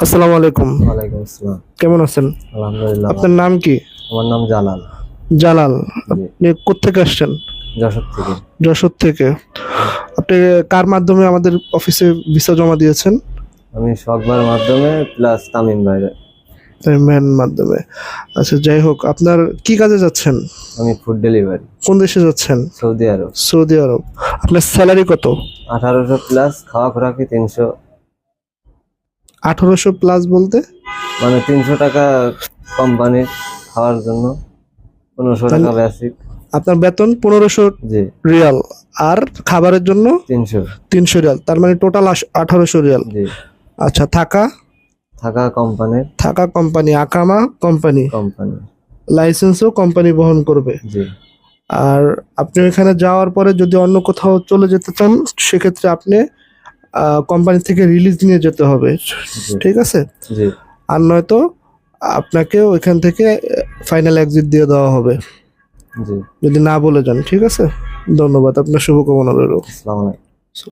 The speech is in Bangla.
আসসালামু আলাইকুম। ওয়ালাইকুম আসসালাম। কেমন আছেন? আলহামদুলিল্লাহ আপনার নাম কি? আমার নাম জালাল। জালাল। জি, আপনি কোত্থেকে আসছেন? যশোর থেকে। যশোর থেকে। আপনি কার মাধ্যমে আমাদের অফিসে ভিসা জমা দিয়েছেন? আমি শখবার মাধ্যমে প্লাস তামিম ভাইয়ের। ম্যান মাধ্যমে। আচ্ছা, যাই হোক, আপনার কি কাজে যাচ্ছেন? আমি ফুড ডেলিভারি। কোন দেশে যাচ্ছেন? সৌদি আরব। সৌদি আরব। আপনার স্যালারি কত? 1800 প্লাস, খাওয়া খোরাকি 300। 1800 প্লাস বলতে? মানে 300 টাকা কোম্পানির খাওয়ার জন্য, 1500 টাকা বেসিক। আপনার বেতন 1500 জি, রিয়াল, আর খাবারের জন্য 300। 300 রিয়াল, তার মানে টোটাল 1800 রিয়াল। জি, আচ্ছা, থাকা? থাকা কোম্পানির। থাকা কোম্পানি, আকামা কোম্পানি, কোম্পানি। লাইসেন্সও কোম্পানি বহন করবে। জি, আর আপনি ওখানে যাওয়ার পরে যদি অন্য কোথাও চলে যেতে চান, সেক্ষেত্রে আপনি কোম্পানি থেকে রিলিজ নিয়ে যেতে হবে, জি, ঠিক আছে? জি, আর নয়তো আপনাকে ওইখান থেকে ফাইনাল এক্সিট দিয়ে দেওয়া হবে জি। যদি না বলে যান, ঠিক আছে? ধন্যবাদ, আপনার শুভকামনা রইল। আসসালামু আলাইকুম।